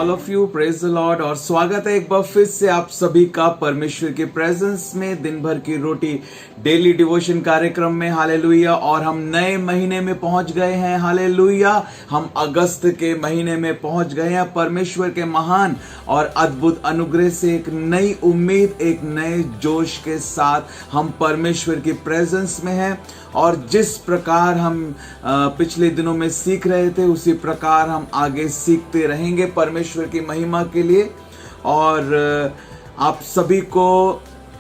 All of you, praise the Lord. और स्वागत है एक बार फिर से आप सभी का परमेश्वर के प्रेजेंस में दिन भर की रोटी डेली डिवोशन कार्यक्रम में। हालेलुया। और हम नए महीने में पहुंच गए हैं। हालेलुया। हम अगस्त के महीने में पहुंच गए हैं। परमेश्वर के महान और अद्भुत अनुग्रह से एक नई उम्मीद, एक नए जोश के साथ हम परमेश्वर की प्रेजेंस में हैं। और जिस प्रकार हम पिछले दिनों में सीख रहे थे, उसी प्रकार हम आगे सीखते रहेंगे परमेश्वर की महिमा के लिए। और आप सभी को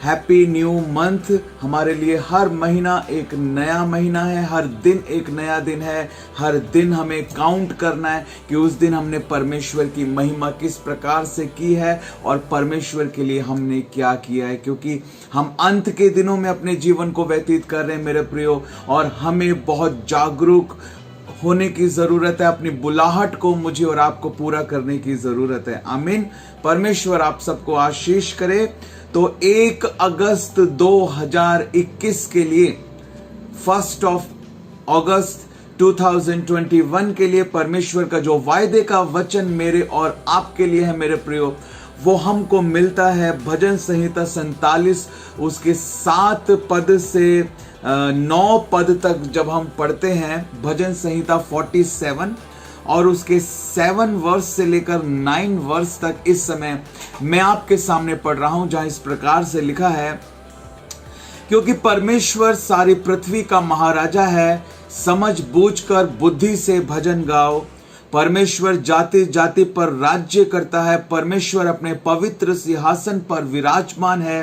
हैप्पी न्यू मंथ। हमारे लिए हर महीना एक नया महीना है, हर दिन एक नया दिन है। हर दिन हमें काउंट करना है कि उस दिन हमने परमेश्वर की महिमा किस प्रकार से की है और परमेश्वर के लिए हमने क्या किया है, क्योंकि हम अंत के दिनों में अपने जीवन को व्यतीत कर रहे हैं मेरे प्रियो। और हमें बहुत जागरूक होने की जरूरत है। अपनी बुलाहट को मुझे और आपको पूरा करने की जरूरत है। आमीन। परमेश्वर आप सबको आशीष करे। तो 1 अगस्त 2021 के लिए, 1 अगस्त 2021 के लिए परमेश्वर का जो वायदे का वचन मेरे और आपके लिए है मेरे प्रियो, वो हमको मिलता है भजन संहिता 47 उसके 7 पद से 9 पद तक। जब हम पढ़ते हैं भजन संहिता 47 और उसके 7 वर्ष से लेकर 9 वर्ष तक, इस समय मैं आपके सामने पढ़ रहा हूं, जहां इस प्रकार से लिखा है, क्योंकि परमेश्वर सारी पृथ्वी का महाराजा है, समझ बूझकर बुद्धि से भजन गाओ। परमेश्वर जाति जाति पर राज्य करता है, परमेश्वर अपने पवित्र सिंहासन पर विराजमान है।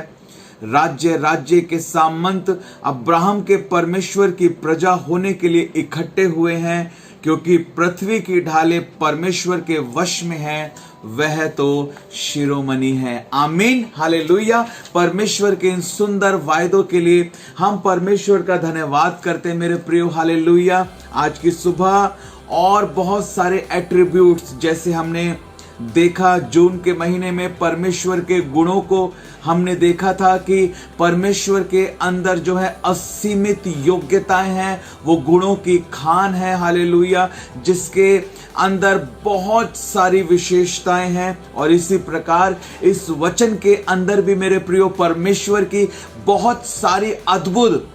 राज्य राज्य के सामंत अब्राहम के परमेश्वर की प्रजा होने के लिए इकट्ठे हुए हैं, क्योंकि पृथ्वी की ढालें परमेश्वर के वश में है, वह तो शिरोमणि है। आमीन। हालेलुया। परमेश्वर के इन सुंदर वायदों के लिए हम परमेश्वर का धन्यवाद करते हैं मेरे प्रियो। हालेलुया। आज की सुबह और बहुत सारे एट्रीब्यूट्स, जैसे हमने देखा जून के महीने में परमेश्वर के गुणों को हमने देखा था कि परमेश्वर के अंदर जो है असीमित योग्यताएं हैं, वो गुणों की खान है। हालेलुया। जिसके अंदर बहुत सारी विशेषताएं हैं। और इसी प्रकार इस वचन के अंदर भी मेरे प्रियो परमेश्वर की बहुत सारी अद्भुत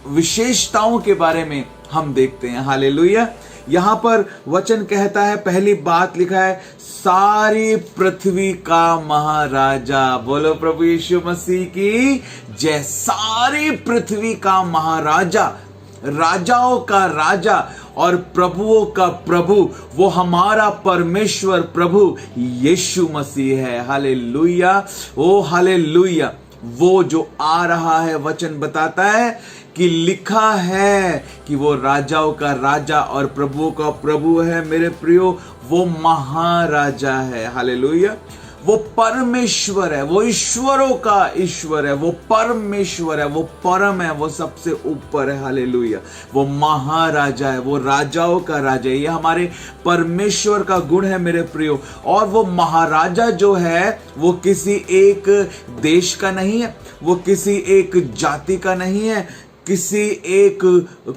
विशेषताओं के बारे में हम देखते हैं। हालेलुया। यहां पर वचन कहता है, पहली बात लिखा है, सारी पृथ्वी का महाराजा। बोलो प्रभु यीशु मसीह की जय। सारी पृथ्वी का महाराजा, राजाओं का राजा और प्रभुओं का प्रभु, वो हमारा परमेश्वर प्रभु यीशु मसीह है। हालेलुया। ओ हालेलुया। वो जो आ रहा है, वचन बताता है कि लिखा है कि वो राजाओं का राजा और प्रभुओं का प्रभु है मेरे प्रियो। वो महाराजा है। हालेलुया। वो परमेश्वर है, वो ईश्वरों का ईश्वर है, वो परमेश्वर है, वो परम है, वो सबसे ऊपर है। हालेलुया। वो महाराजा है, वो राजाओं का राजा है। ये हमारे परमेश्वर का गुण है मेरे प्रियो। और वो महाराजा जो है, वो किसी एक देश का नहीं है, वो किसी एक जाति का नहीं है, किसी एक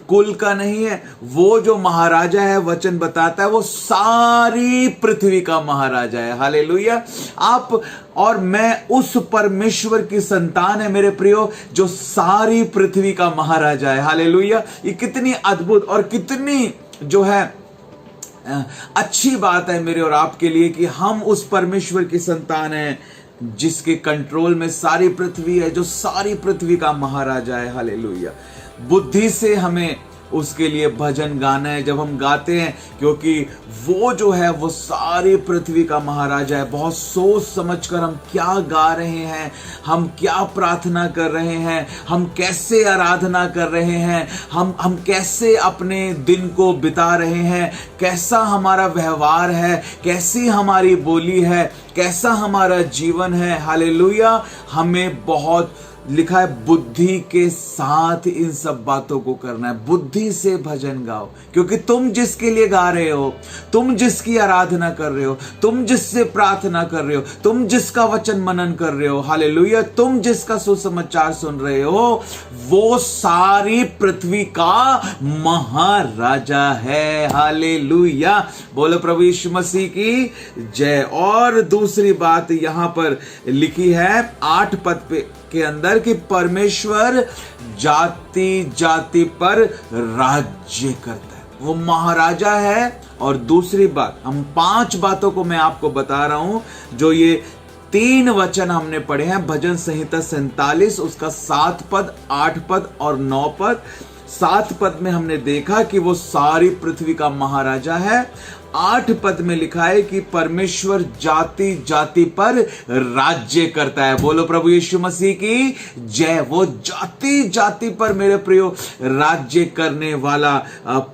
कुल का नहीं है। वो जो महाराजा है, वचन बताता है, वो सारी पृथ्वी का महाराजा है। हालेलुया। आप और मैं उस परमेश्वर की संतान है मेरे प्रियो, जो सारी पृथ्वी का महाराजा है। हालेलुया। ये कितनी अद्भुत और कितनी जो है अच्छी बात है मेरे और आपके लिए कि हम उस परमेश्वर की संतान हैं, जिसके कंट्रोल में सारी पृथ्वी है, जो सारी पृथ्वी का महाराजा है। हालेलुया। बुद्धि से हमें उसके लिए भजन गाना है जब हम गाते हैं, क्योंकि वो जो है वो सारी पृथ्वी का महाराजा है। बहुत सोच समझकर हम क्या गा रहे हैं, हम क्या प्रार्थना कर रहे हैं, हम कैसे आराधना कर रहे हैं, हम कैसे अपने दिन को बिता रहे हैं, कैसा हमारा व्यवहार है, कैसी हमारी बोली है, कैसा हमारा जीवन है। हालेलुया। हमें बहुत लिखा है बुद्धि के साथ इन सब बातों को करना है। बुद्धि से भजन गाओ, क्योंकि तुम जिसके लिए गा रहे हो, तुम जिसकी आराधना कर रहे हो, तुम जिससे प्रार्थना कर रहे हो, तुम जिसका वचन मनन कर रहे हो, हालेलुया, तुम जिसका सुसमाचार सुन रहे हो, वो सारी पृथ्वी का महाराजा है। हालेलुया, बोलो प्रभु यीशु मसीह की जय। और दूसरी बात यहां पर लिखी है 8 पद के अंदर कि परमेश्वर जाति जाति पर राज्य करता है, वो महाराजा है। और दूसरी बात, हम 5 बातों को मैं आपको बता रहा हूं, जो ये 3 वचन हमने पढ़े हैं भजन संहिता 47, उसका 7 पद, 8 पद और 9 पद। 7 पद में हमने देखा कि वो सारी पृथ्वी का महाराजा है। 8 पद में लिखा है कि परमेश्वर जाति जाति पर राज्य करता है। बोलो प्रभु यीशु मसीह की जय। वो जाति जाति पर मेरे प्रियो राज्य करने वाला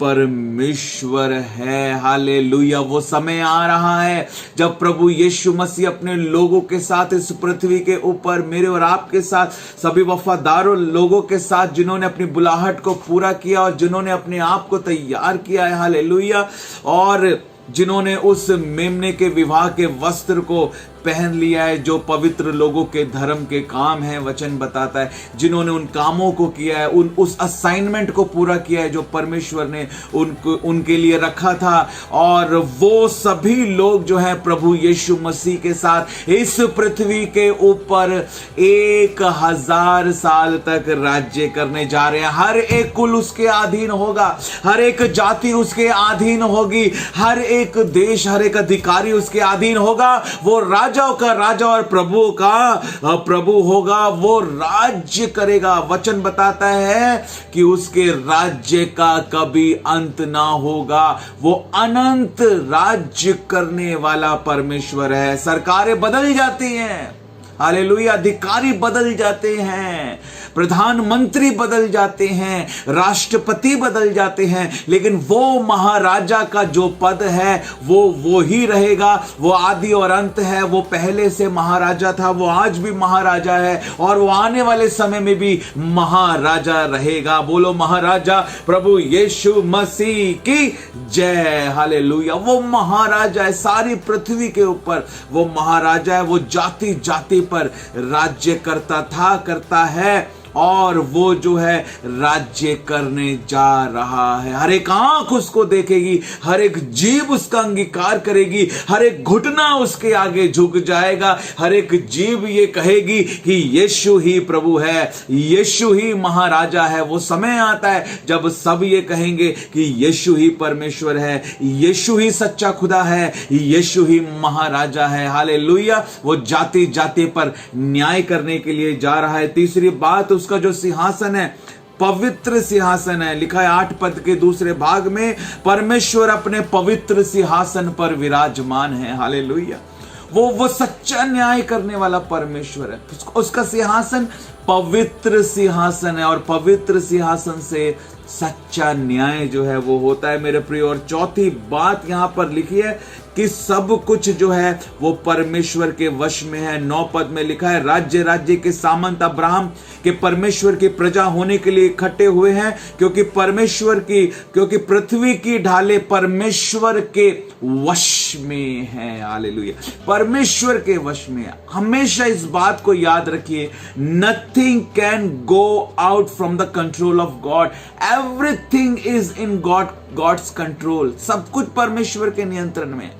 परमेश्वर है। हालेलुया। वो समय आ रहा है जब प्रभु यीशु मसीह अपने लोगों के साथ इस पृथ्वी के ऊपर, मेरे और आपके साथ, सभी वफादारों लोगों के साथ जिन्होंने अपनी बुलाहट को पूरा किया और जिन्होंने अपने आप को तैयार किया है, हालेलुया, और जिन्होंने उस मेमने के विवाह के वस्त्र को पहन लिया है जो पवित्र लोगों के धर्म के काम है, वचन बताता है, जिन्होंने उन कामों को किया है, उस असाइनमेंट को पूरा किया है जो परमेश्वर ने उनके लिए रखा था। और वो सभी लोग जो हैं प्रभु यीशु मसीह के साथ इस पृथ्वी के ऊपर 1000 साल तक राज्य करने जा रहे हैं। हर एक कुल उसके अधीन होगा, हर एक जाति उसके अधीन होगी, हर एक देश, हर एक अधिकारी उसके अधीन होगा। वो राजाओं का राजा और प्रभुओं का प्रभु होगा, वो राज्य करेगा। वचन बताता है कि उसके राज्य का कभी अंत ना होगा। वो अनंत राज्य करने वाला परमेश्वर है। सरकारें बदल जाती हैं, हालेलुया, अधिकारी बदल जाते हैं, प्रधानमंत्री बदल जाते हैं, राष्ट्रपति बदल जाते हैं, लेकिन वो महाराजा का जो पद है वो ही रहेगा। वो आदि और अंत है। वो पहले से महाराजा था, वो आज भी महाराजा है और वो आने वाले समय में भी महाराजा रहेगा। बोलो महाराजा प्रभु यीशु मसीह की जय। हालेलुया। वो महाराजा है सारी पृथ्वी के ऊपर, वो महाराजा है। वो जाति जाति पर राज्य करता था, करता है, और वो जो है राज्य करने जा रहा है। हर एक आंख उसको देखेगी, हर एक जीभ उसका अंगीकार करेगी, हर एक घुटना उसके आगे झुक जाएगा, हर एक जीभ ये कहेगी कि यीशु ही प्रभु है, यीशु ही महाराजा है। वो समय आता है जब सब ये कहेंगे कि यीशु ही परमेश्वर है, यीशु ही सच्चा खुदा है, यीशु ही महाराजा है। हालेलुया। वो जाति जाति पर न्याय करने के लिए जा रहा है। तीसरी बात, उसका जो सिंहासन है पवित्र सिंहासन है। लिखा है 8 पद के दूसरे भाग में, परमेश्वर अपने पवित्र सिंहासन पर विराजमान है। हालेलुया। वो सच्चा न्याय करने वाला परमेश्वर है। उसका सिंहासन पवित्र सिंहासन है और पवित्र सिंहासन से सच्चा न्याय जो है वो होता है मेरे प्रिय। और चौथी बात यहां पर लिखी है कि सब कुछ जो है वो परमेश्वर के वश में है। 9 पद में लिखा है, राज्य राज्य के सामंत अब्राहम के परमेश्वर की प्रजा होने के लिए इकट्ठे हुए हैं, क्योंकि पृथ्वी की ढाले परमेश्वर के वश में है। हालेलुया। परमेश्वर के वश में है। हमेशा इस बात को याद रखिए, nothing can go out from the control of God. Everything is in God's control. सब कुछ परमेश्वर के नियंत्रण में।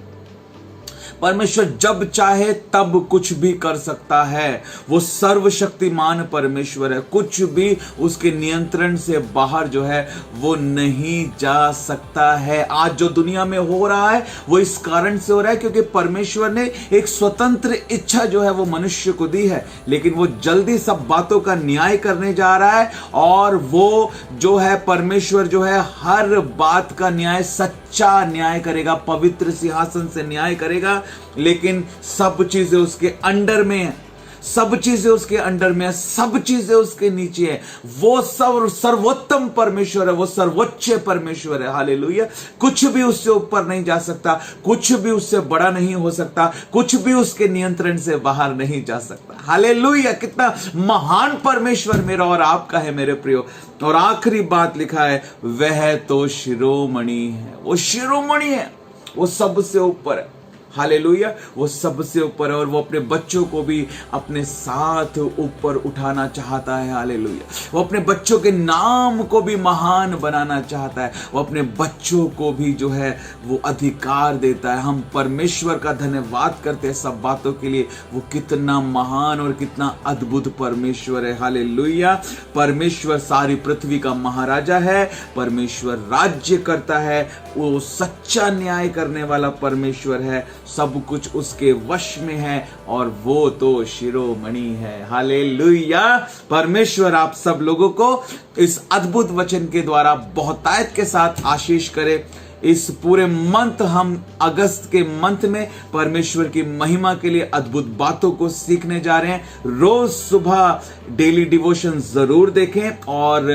परमेश्वर जब चाहे तब कुछ भी कर सकता है। वो सर्वशक्तिमान परमेश्वर है। कुछ भी उसके नियंत्रण से बाहर जो है वो नहीं जा सकता है। आज जो दुनिया में हो रहा है वो इस कारण से हो रहा है क्योंकि परमेश्वर ने एक स्वतंत्र इच्छा जो है वो मनुष्य को दी है, लेकिन वो जल्दी सब बातों का न्याय करने जा रहा है। और वो जो है परमेश्वर जो है हर बात का न्याय, सच्चा न्याय करेगा, पवित्र सिंहासन से न्याय करेगा, लेकिन सब चीजें उसके अंडर में है। सब चीजें उसके अंडर में है, सब चीजें उसके नीचे है। वो सर्वोत्तम परमेश्वर है, वो सर्वोच्च परमेश्वर है। हालेलुया। कुछ भी उससे ऊपर नहीं जा सकता, कुछ भी उससे बड़ा नहीं हो सकता, कुछ भी उसके नियंत्रण से बाहर नहीं जा सकता। हालेलुया। कितना महान परमेश्वर मेरा और आपका है मेरे प्रियो। और आखिरी बात लिखा है, वह तो शिरोमणि है, वो शिरोमणि है, वो सबसे ऊपर है। हालेलुया। वो सबसे ऊपर है और वो अपने बच्चों को भी अपने साथ ऊपर उठाना चाहता है। हालेलुया। वो अपने बच्चों के नाम को भी महान बनाना चाहता है। वो अपने बच्चों को भी जो है वो अधिकार देता है। हम परमेश्वर का धन्यवाद करते हैं सब बातों के लिए। वो कितना महान और कितना अद्भुत परमेश्वर है। हालेलुया। परमेश्वर सारी पृथ्वी का महाराजा है। परमेश्वर राज्य करता है। वो सच्चा न्याय करने वाला परमेश्वर है। सब कुछ उसके वश में है और वो तो शिरोमणि है। हालेलुया। परमेश्वर आप सब लोगों को इस अद्भुत वचन के द्वारा बहुतायत के साथ आशीष करे। इस पूरे मंथ, हम अगस्त के मंथ में परमेश्वर की महिमा के लिए अद्भुत बातों को सीखने जा रहे हैं। रोज सुबह डेली डिवोशन जरूर देखें और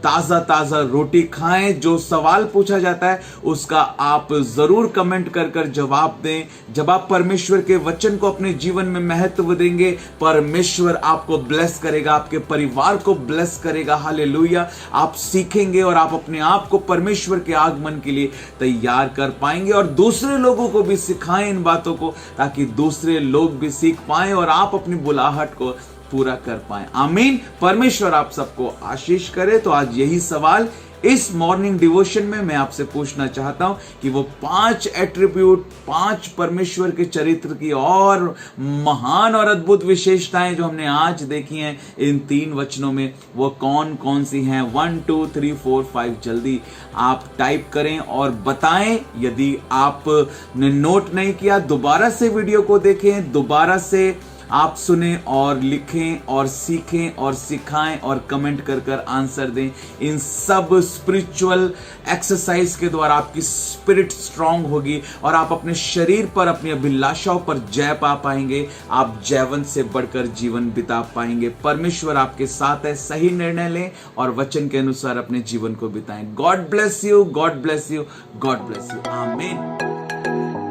ताजा ताजा रोटी खाएं। जो सवाल पूछा जाता है उसका आप जरूर कमेंट कर कर जवाब दें। जब आप परमेश्वर के वचन को अपने जीवन में महत्व देंगे, परमेश्वर आपको ब्लेस करेगा, आपके परिवार को ब्लेस करेगा। हालेलुया। आप सीखेंगे और आप अपने आप को परमेश्वर के आगमन के लिए तैयार कर पाएंगे और दूसरे लोगों को भी सिखाएं इन बातों को, ताकि दूसरे लोग भी सीख पाएं और आप अपनी बुलाहट को पूरा कर पाएं। आमीन। परमेश्वर आप सबको आशीष करे। तो आज यही सवाल इस मॉर्निंग डिवोशन में मैं आपसे पूछना चाहता हूं कि वो 5 एट्रीब्यूट, 5 परमेश्वर के चरित्र की और महान और अद्भुत विशेषताएं जो हमने आज देखी हैं इन 3 वचनों में, वो कौन कौन सी हैं। 1 2 3 4 5 जल्दी आप टाइप करें और बताएं। यदि आपने नोट नहीं किया, दोबारा से वीडियो को देखें, दोबारा से आप सुने और लिखें और सीखें और सिखाएं और कमेंट कर कर आंसर दें। इन सब स्पिरिचुअल एक्सरसाइज के द्वारा आपकी स्पिरिट स्ट्रांग होगी और आप अपने शरीर पर, अपनी अभिलाषाओं पर जय पा पाएंगे। आप जयवंत से बढ़कर जीवन बिता पाएंगे। परमेश्वर आपके साथ है। सही निर्णय लें और वचन के अनुसार अपने जीवन को बिताएं। God bless you, God bless you, God bless you. आमीन।